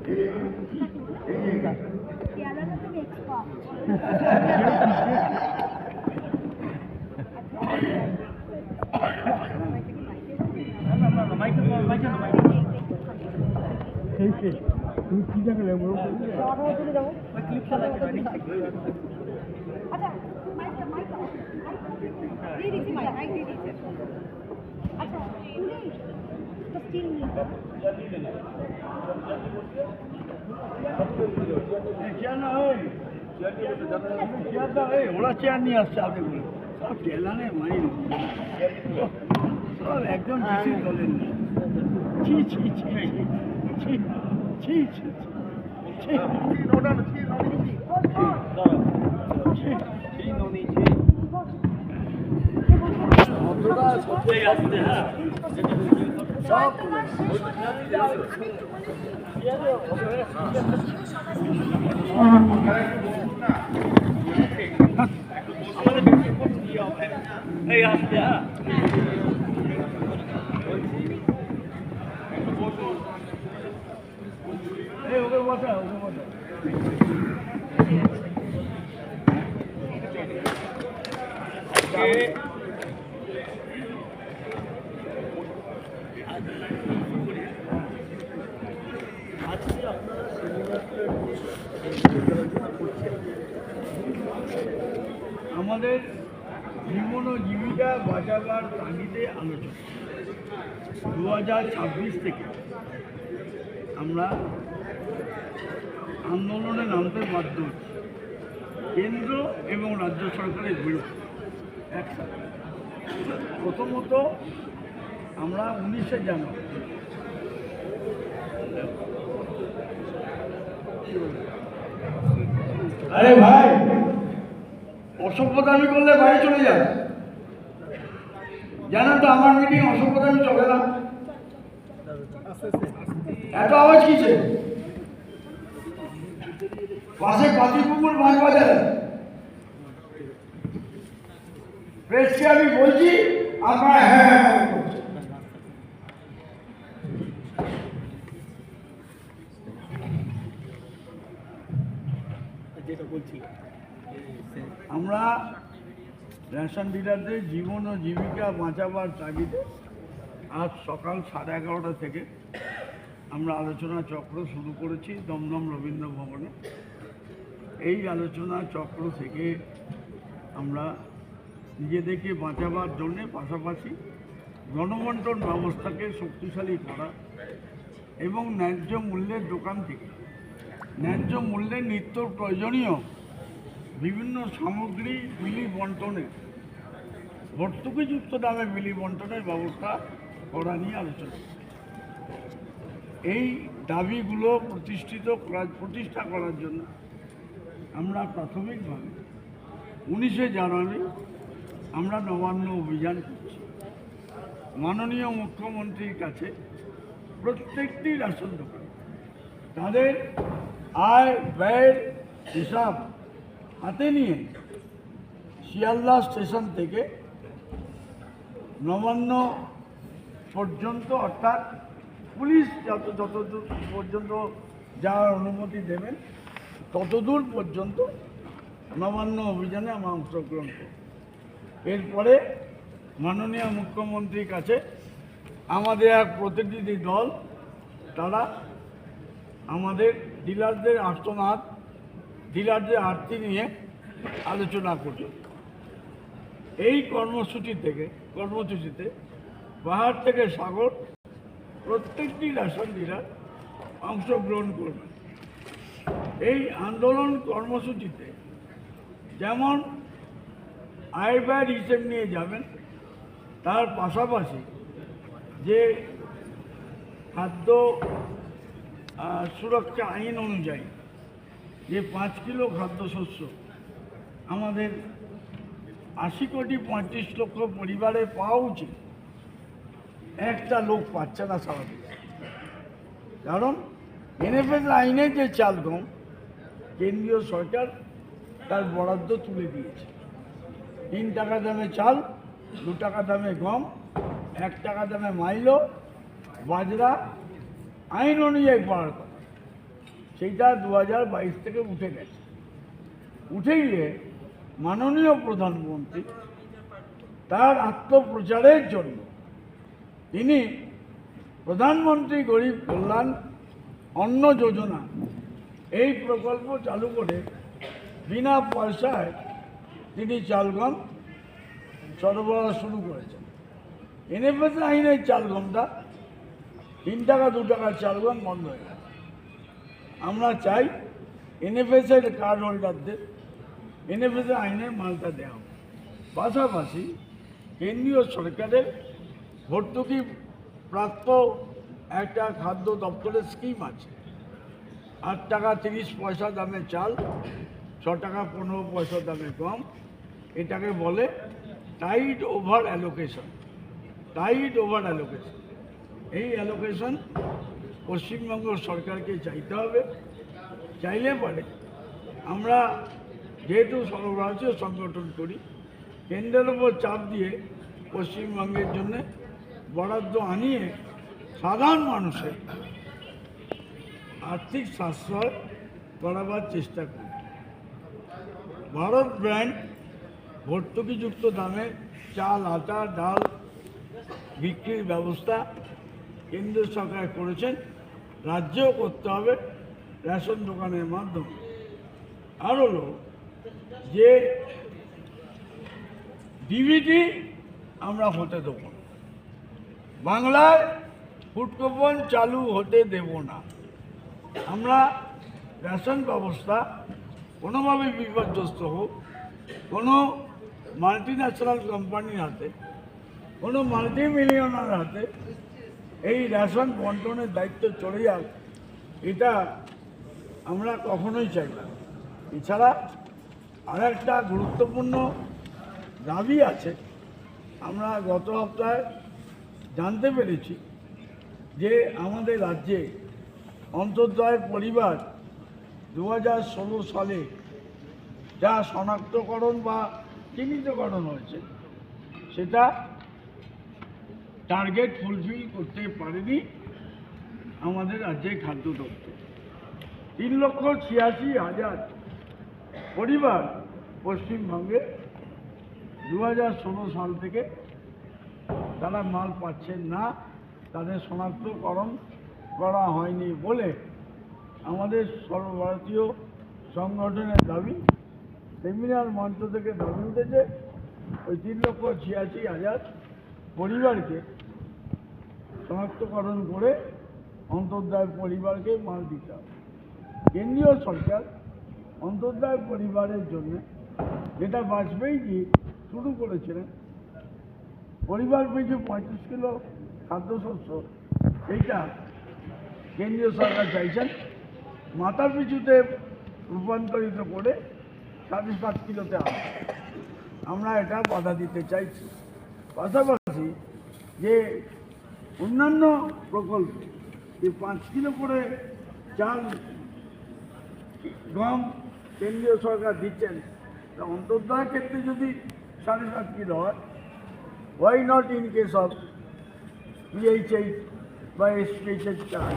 তুমি কি জায়গা লাগবো ওরা চেয়ার নিয়ে আসছে আপনি সব টেলানে মাইন সব একদম বেশি দলের না ছি ছি ছি ছি ছি ছি ছি সব এই আসছে ওকে বসা ওকে বসা আমাদের জীবন ও জীবিকা বাঁচাবার তাগিদে আলোচনা 2026 থেকে আমরা আন্দোলনে নামতে বাধ্য হচ্ছি কেন্দ্র এবং রাজ্য সরকারের বিরুদ্ধে একসাথে। প্রথমত আমরা 19শে জানুয়ারি আরে ভাই অসভ্যতামি করলে বাড়ি চলে যায় জানেন তো আমার মিটিং অসভ্যতামি চলে না এত আওয়াজ কিসে পাশে পাতিপুকুর মাছ বাজারে প্রেসকে আমি বলছি আপনারা হ্যাঁ যেটা বলছি আমরা রেশন ডিলারদের জীবন ও জীবিকা বাঁচাবার তাগিদে আজ সকাল 11:30 থেকে আমরা আলোচনা চক্র শুরু করেছি দমদম রবীন্দ্র ভবনে। এই আলোচনা চক্র থেকে আমরা নিজেদেরকে বাঁচাবার জন্যে পাশাপাশি গণবন্টন ব্যবস্থাকে শক্তিশালী করা এবং ন্যায্য মূল্যের দোকান থেকে ন্যায্য মূল্যের নিত্য প্রয়োজনীয় বিভিন্ন সামগ্রী বিলি বন্টনের ভর্তুকিযুক্ত দামে বিলি বন্টনের ব্যবস্থা করা নিয়ে আলোচনা। এই দাবিগুলো প্রতিষ্ঠা করার জন্য আমরা প্রাথমিকভাবে 19শে জানুয়ারি আমরা নবান্ন অভিযান করছি। মাননীয় মুখ্যমন্ত্রীর কাছে প্রত্যেকটি রেশন দোকান তাদের আয় ব্যয়ের হিসাব হাতে নিয়ে শিয়ালদা স্টেশন থেকে নবান্ন পর্যন্ত অর্থাৎ পুলিশ যতদূর পর্যন্ত যাওয়ার অনুমতি দেবেন ততদূর পর্যন্ত নবান্ন অভিযানে আমরা অংশগ্রহণ করব। এরপরে মাননীয় মুখ্যমন্ত্রীর কাছে আমাদের এক প্রতিনিধি দল তারা আমাদের ডিলারদের আর্তনাদ ডিলারদের আর্তি নিয়ে আলোচনা করবে। এই কর্মসূচিতে পাহাড় থেকে সাগর প্রত্যেকটি রেশন ডিলার অংশগ্রহণ করবে। এই আন্দোলন কর্মসূচিতে যেমন আয় ব্যয়ের হিসেব নিয়ে যাবেন, তার পাশাপাশি যে খাদ্য সুরক্ষা আইন অনুযায়ী যে 5 কিলো খাদ্যশস্য আমাদের 80,35,00,000 পরিবারে পাওয়া উচিত, একটা লোক পাচ্ছে না স্বাভাবিক। কারণ এনএফএস আইনে যে চাল গম কেন্দ্রীয় সরকার তার বরাদ্দ তুলে দিয়েছে। 3 টাকা দামে চাল, 2 টাকা দামে গম, 1 টাকা দামে মাইলো বাজরা আইন অনুযায়ী পাওয়ার কথা, সেইটা 2022 থেকে উঠে গেছে। উঠে গিয়ে মাননীয় প্রধানমন্ত্রী তার আত্মপ্রচারের জন্য তিনি প্রধানমন্ত্রী গরিব কল্যাণ অন্ন যোজনা এই প্রকল্প চালু করে বিনা পয়সায় তিনি চাল গম সরবরাহ শুরু করেছেন। এনএফএস আইনের চাল গমটা 3 টাকা 2 টাকার চাল গম বন্ধ হয়ে গেছে। আমরা চাই এনএফএসের কার্ড হোল্ডারদের এনএফএস আইনের মালটা দেওয়া হবে। পাশাপাশি কেন্দ্রীয় সরকারের ভর্তুকি প্রাপ্ত একটা খাদ্য দপ্তরের স্কিম আছে। 8 টাকা 30 পয়সা দামে চাল, 6 টাকা 15 পয়সা দামে গম। এটাকে বলে tied over allocation. Tied over allocation, এই অ্যালোকেশন পশ্চিমবঙ্গ সরকারকে চাইতে হবে। চাইলে পরে আমরা যেহেতু সর্বভারতীয় সংগঠন করি, কেন্দ্রের ওপর চাপ দিয়ে পশ্চিমবঙ্গের জন্য বরাদ্দ আনিয়ে সাধারণ মানুষের আর্থিক সাশ্রয় করাবার চেষ্টা করি। ভারত ব্র্যান্ড ভর্তুকিযুক্ত দামে চাল, আটা, ডাল বিক্রির ব্যবস্থা কেন্দ্র সরকার করেছেন, রাজ্যেও করতে হবে রেশন দোকানের মাধ্যমে। আর হলো যে ডিবিটি আমরা হতে দেব না, বাংলায় ফুড কুপন চালু হতে দেব না। আমরা রেশন ব্যবস্থা কোনোভাবে বিপর্যস্ত হোক, কোনো মাল্টিন্যাশনাল কোম্পানির হাতে, কোনো মাল্টিমিলিয়নার হাতে এই রেশন বন্টনের দায়িত্ব চলে যাক, এটা আমরা কখনোই চাই না। এছাড়া আরেকটা গুরুত্বপূর্ণ দাবি আছে। আমরা গত সপ্তাহে জানতে পেরেছি যে আমাদের রাজ্যে অন্তর্দয় পরিবার 2016 সালে যা শনাক্তকরণ বা চিহ্নিতকরণ হয়েছে, সেটা টার্গেট ফুলফিল করতে পারেনি আমাদের রাজ্যে খাদ্য দপ্তর। 3,86,000 পরিবার পশ্চিমবঙ্গে 2016 সাল থেকে তারা মাল পাচ্ছেন না, তাদের শনাক্তকরণ করা হয়নি বলে আমাদের সর্বভারতীয় সংগঠনের দাবি। সেমিনার মঞ্চ থেকে দাবি উঠেছে ওই 3,86,000 পরিবারকে শনাক্তকরণ করে অন্তর্দয় পরিবারকে মাল দিতে হবে। কেন্দ্রীয় সরকার অন্তর্দয় পরিবারের জন্য যেটা বাজপেয়ীজি শুরু করেছিলেন, পরিবার পিছু 35 কিলো খাদ্যশস্য, এইটা কেন্দ্রীয় সরকার চাইছেন মাথা পিছুতে রূপান্তরিত করে 7.5 কিলোতে আনতে। আমরা এটা বাধা দিতে চাইছি। পাশাপাশি যে অন্যান্য প্রকল্প, যে 5 কিলো করে চাল গম কেন্দ্রীয় সরকার দিচ্ছেন, তা অন্তর্দয়ের ক্ষেত্রে যদি 7.5 কিলো হয়, why not in case of PHH বা এসপিএইচের চাল?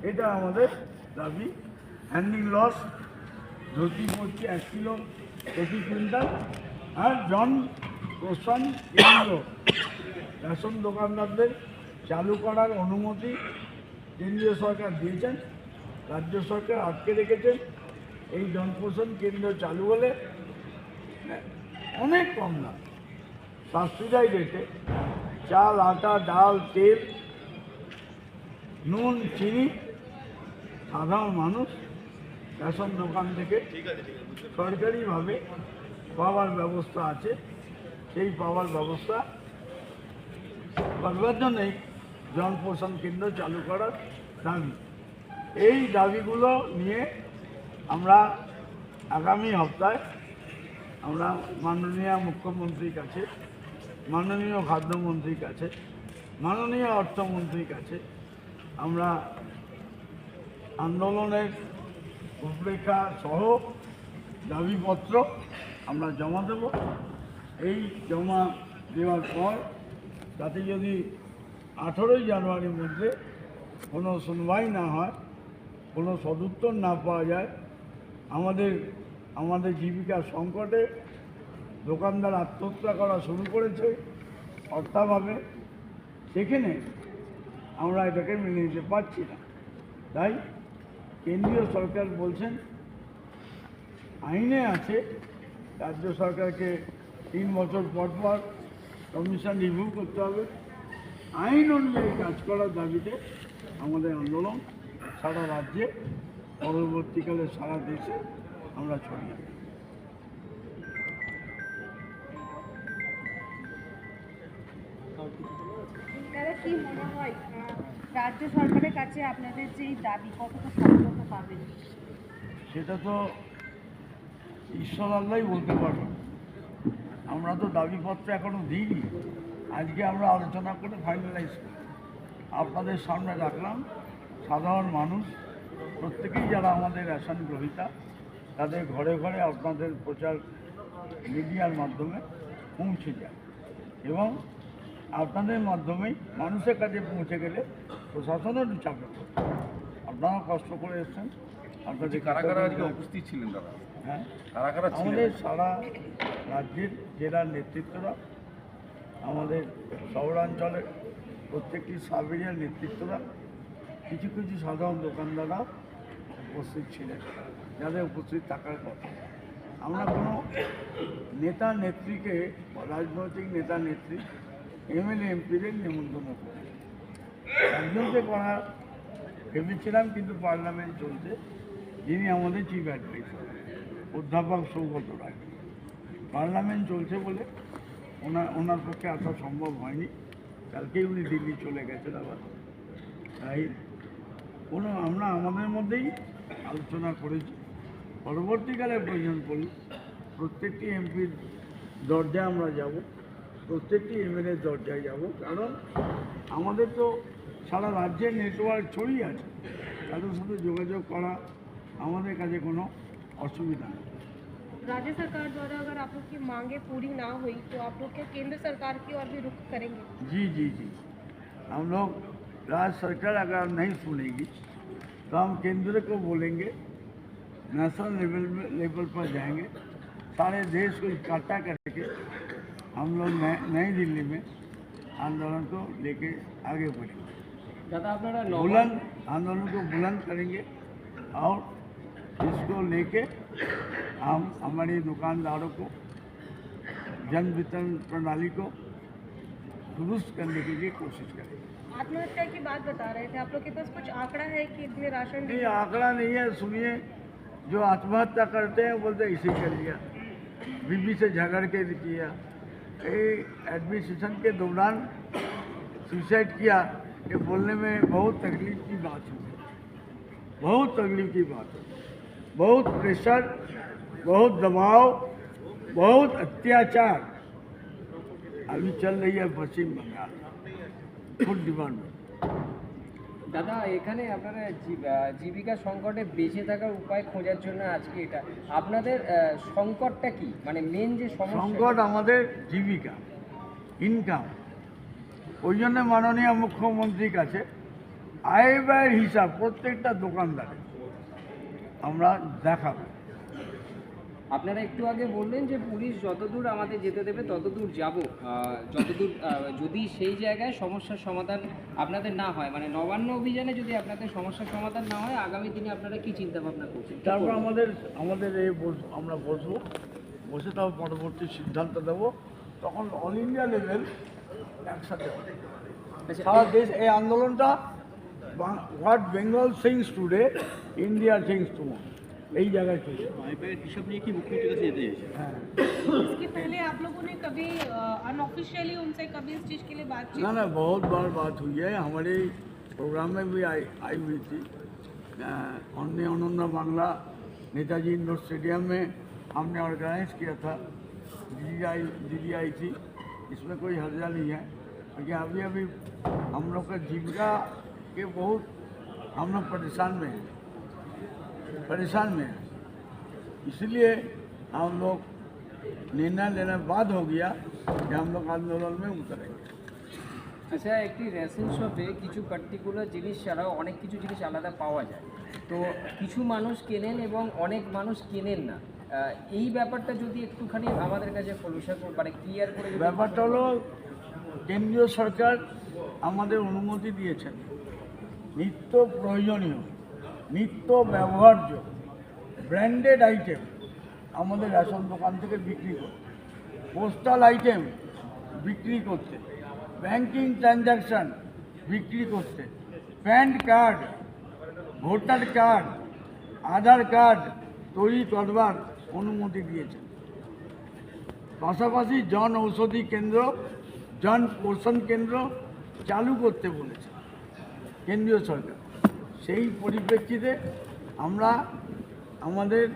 এটা আমাদের দাবি। হ্যান্ডিং লস ধরতি পড়ছে 1 কিলো প্রতি কুইন্টাল। আর জন পোষণ কেন্দ্র রেশন দোকানদারদের চালু করার অনুমতি কেন্দ্রীয় সরকার দিয়েছেন, রাজ্য সরকার আটকে রেখেছেন। এই জনপোষণ কেন্দ্র চালু হলে অনেক কম দাম, সাবসিডাইজ রেটে চাল, আটা, ডাল, তেল, নুন, চিনি সাধারণ মানুষ রেশন দোকান থেকে সরকারিভাবে পাওয়ার ব্যবস্থা আছে। সেই পাওয়ার ব্যবস্থা করবার জন্যই জনপোষণ কেন্দ্র চালু করার দাবি। এই দাবিগুলো নিয়ে আমরা আগামী সপ্তাহে আমরা মাননীয় মুখ্যমন্ত্রীর কাছে, মাননীয় খাদ্যমন্ত্রীর কাছে, মাননীয় অর্থমন্ত্রীর কাছে আমরা আন্দোলনের রূপরেখা সহ দাবিপত্র আমরা জমা দেব। এই জমা দেওয়ার পর তাতে যদি 18ই জানুয়ারির মধ্যে কোনো শুনবাই না হয়, কোনো সদুত্তর না পাওয়া যায়, আমাদের জীবিকার সংকটে দোকানদার আত্মহত্যা করা শুরু করেছে অর্থাভাবে, সেখানে আমরা এটাকে মেনে নিতে পারছি না। তাই কেন্দ্রীয় সরকার বলছেন আইনে আছে রাজ্য সরকারকে 3 বছর পর পর কমিশন রিভিউ করতে হবে। আইন অনুযায়ী কাজ করার দাবিতে আমাদের আন্দোলন সারা রাজ্যে, পরবর্তীকালে সারা দেশে আমরা ছড়িয়ে দেব। দাদা কি মনে হয় রাজ্য সরকারের কাছে আপনাদের যে এই দাবি কতটা সফলতা পাবেন? সেটা তো ঈশ্বর আল্লাহই বলতে পারবেন। আমরা তো দাবিপত্র এখনো দিইনি, আজকে আমরা আলোচনা করে ফাইনালাইজ করি, আপনাদের সামনে রাখলাম। সাধারণ মানুষ প্রত্যেকেই যারা আমাদের রেশন গ্রহীতা, তাদের ঘরে ঘরে আপনাদের প্রচার মিডিয়ার মাধ্যমে পৌঁছে যায় এবং আপনাদের মাধ্যমেই মানুষের কাছে পৌঁছে গেলে প্রশাসনেরও চাপে পড়ে। আপনারা কষ্ট করে এসছেন, আপনাদের কারা কারা আজকে উপস্থিত ছিলেন দাদা? হ্যাঁ, কারা কারা আমাদের ছিলেন? সারা রাজ্যের জেলার নেতৃত্বরা, আমাদের শহরাঞ্চলের প্রত্যেকটি সাব এরিয়ার নেতৃত্বরা, কিছু কিছু সাধারণ দোকানদাররা উপস্থিত ছিলেন, যাদের উপস্থিত থাকার কথা। আমরা কোনো নেতা নেত্রীকে, রাজনৈতিক নেতা নেত্রী, এমএলএ এমপিদের নিমন্ত্রণ করি, একজনকে করা ভেবেছিলাম, কিন্তু পার্লামেন্ট চলছে, যিনি আমাদের চিফ অ্যাডভাইসার অধ্যাপক সৌগত রায়, পার্লামেন্ট চলছে বলে ওনার পক্ষে আসা সম্ভব হয়নি। কালকেই উনি দিল্লি চলে গেছেন আবার। তাই আমরা আমাদের মধ্যেই আলোচনা করেছি, পরবর্তীকালে প্রয়োজন পড়লে প্রত্যেকটি এমপির দরজায় আমরা যাব, প্রত্যেকটি এমএলএর দরজায় যাব, কারণ আমাদের তো সারা রাজ্যের নেটওয়ার্ক ছড়িয়ে আছে, তাদের সাথে যোগাযোগ করা আমাদের কাছে কোনো असुविधा नहीं। राज्य सरकार द्वारा अगर आप लोग की मांगे पूरी ना हुई तो आप लोग क्या केंद्र सरकार की ओर भी रुख करेंगे? जी जी जी, हम लोग राज्य सरकार अगर नहीं सुनेगी तो हम केंद्र को बोलेंगे, नेशनल लेवल पर जाएंगे, सारे देश को इकट्ठा करके हम लोग नई दिल्ली में आंदोलन को लेके आगे बढ़ेंगे। दादा अपना बुलंद आंदोलन को बुलंद करेंगे और इसको लेके हम हमारे दुकानदारों को, जन वितरण प्रणाली को दुरुस्त करने के लिए कोशिश करेंगे। आत्महत्या की बात बता रहे थे, आप लोग के पास कुछ आंकड़ा है कि इतने राशन नहीं, आंकड़ा नहीं है, सुनिए। जो आत्महत्या करते हैं बोलते इसी कर लिया, बीबी से झगड़ के किया, एडमिनिस्ट्रेशन के दौरान सुसाइड किया, ये बोलने में बहुत तकलीफ की बात है, बहुत तकलीफ की बात है। बहुत प्रेशर, बहुत दबाव, बहुत अत्याचार अभी चल रही है पश्चिम बंगाल फूड डिपार्टमेंट। দাদা এখানে আপনারা জীবিকা সংকটে বেঁচে থাকার উপায় খোঁজার জন্য আজকে এটা আপনাদের সংকটটা কি, মানে মেন যে সংকট আমাদের জীবিকা, ইনকাম। ওই জন্য মাননীয় মুখ্যমন্ত্রীর কাছে আয় ব্যয়ের হিসাব প্রত্যেকটা দোকানদারের আমরা দেখাবো। আপনারা একটু আগে বললেন যে পুলিশ যতদূর আমাদের যেতে দেবে ততদূর যাব, যতদূর যদি সেই জায়গায় সমস্যার সমাধান আপনাদের না হয়, মানে নবান্ন অভিযানে যদি আপনাদের সমস্যার সমাধান না হয়, আগামী দিনে আপনারা কি চিন্তা ভাবনা করছেন? তারপর আমাদের আমরা বসবো, বসে তারপর পরবর্তী সিদ্ধান্ত দেব, তখন অল ইন্ডিয়া লেভেল একসাথে হবে। সারা দেশ এই আন্দোলনটা, what Bengal sings today India sings tomorrow, এই জায়গায় চলছে। হিসাব নিয়ে কি মুখ্যমন্ত্রীর কাছে যেতে চাইছে? হ্যাঁ, इसके पहले आप लोगों ने कभी अनऑफिशियली उनसे कभी इस चीज़ के लिए बात की? ना बहुत बार बात हुई है, हमारे प्रोग्राम में भी आई हुई थी। हमने अनन्या बांग्ला नेताजी इंडोर स्टेडियम में हमने ऑर्गेनाइज किया था, दीदी आई थी, इसमें कोई हर्जा नहीं है, क्योंकि अभी हम लोग का जीविका के बहुत हम लोग परेशान में हैं, इसलिए हम लोग निर्णय लेने बाद हो गया कि हम लोग आंदोलन में उतरेंगे। আচ্ছা, একটি রেশন শপে কিছু পার্টিকুলার জিনিস ছাড়াও অনেক কিছু জিনিস আলাদা পাওয়া যায়, তো তো কিছু মানুষ কেনেন এবং অনেক মানুষ কেনেন না। এই ব্যাপারটা যদি একটুখানি আমাদের কাছে খোলসা মানে ক্লিয়ার করে যদি- ব্যাপারটা হলো কেন্দ্রীয় সরকার আমাদের অনুমতি দিয়েছেন নিত্য প্রয়োজনীয় নিত্য ব্যবহার্য ব্র্যান্ডেড আইটেম আমাদের রেশন দোকান থেকে বিক্রি করতে, পোস্টাল আইটেম বিক্রি করতে, ব্যাংকিং ট্রানজ্যাকশান বিক্রি করতে, প্যান কার্ড, ভোটার কার্ড, আধার কার্ড তৈরি করবার অনুমতি দিয়েছেন। পাশাপাশি জন ঔষধি কেন্দ্র, জন পোষণ কেন্দ্র চালু করতে বলেছে কেন্দ্রীয় সরকার। সেই পরিপ্রেক্ষিতে আমরা আমাদের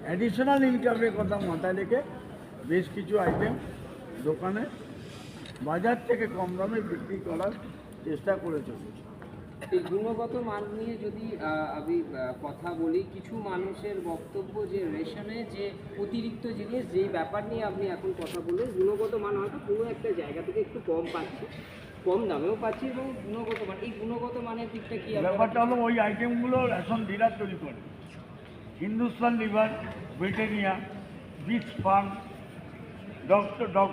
অ্যাডিশনাল ইনকামের কথা মাথায় রেখে বেশ কিছু আইটেম দোকানে বাজার থেকে কম দামে বিক্রি করার চেষ্টা করে চলেছি। এই গুণগত মান নিয়ে যদি আমি কথা বলি, কিছু মানুষের বক্তব্য যে রেশনে যে অতিরিক্ত জিনিস, যেই ব্যাপার নিয়ে আপনি এখন কথা বললেন, গুণগত মান হয়তো কোনো একটা জায়গা থেকে একটু কম পাচ্ছি, কম দামেও পাচ্ছি এবং গুণগত মান, এই গুণগত মানের দিকটা কি আপনারা- ব্যাপারটা হলো ওই আইটেমগুলো রেশন ডিলার তৈরি করে। Hindustan liver, Britannia, beach farm,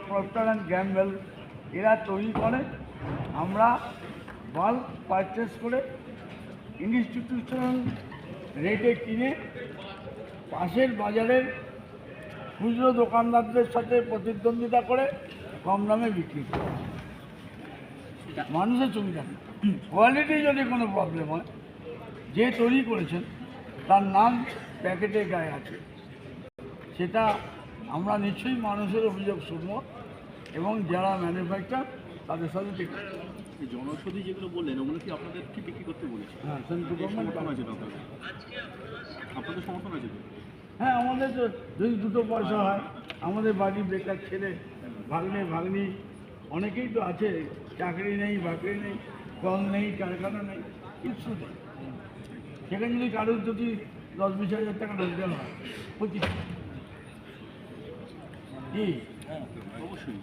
Procter and Gambel এরা তৈরি করে। আমরা বাল্ক পারচেস করে ইনস্টিটিউশনাল রেটে কিনে পাশের বাজারের খুচরো দোকানদারদের সাথে প্রতিদ্বন্দ্বিতা করে কম দামে বিক্রি করি। মানুষের সুবিধা নেই। কোয়ালিটি যদি কোনো প্রবলেম হয়, যে তৈরি করেছেন তার নাম প্যাকেটের গায়ে আছে, সেটা আমরা নিশ্চয়ই মানুষের অভিযোগ শুনব এবং যারা ম্যানুফ্যাকচার তাদের সাথে ঠিক আছে। এই জনৌষধি যেগুলো বললেন ওগুলো কি আপনাদের কি বিক্রি করতে বলেছে? হ্যাঁ, সেন্ট্রাল গভর্নমেন্ট সমর্থন আছে তো আপনাদের? আপনাদের সমর্থন আছে তো? হ্যাঁ, আমাদের তো যদি দুটো পয়সা হয়, আমাদের বাড়ির বেকার ছেলে ভাগ্নি অনেকেই তো আছে, চাকরি নেই, বাকরি নেই, কল নেই, কারখানা নেই, কিছু নেই। সেখানে যদি কারোর যদি 10-20 হাজার টাকা রোজগার হয়, ক্ষতি কি? অবশ্যই।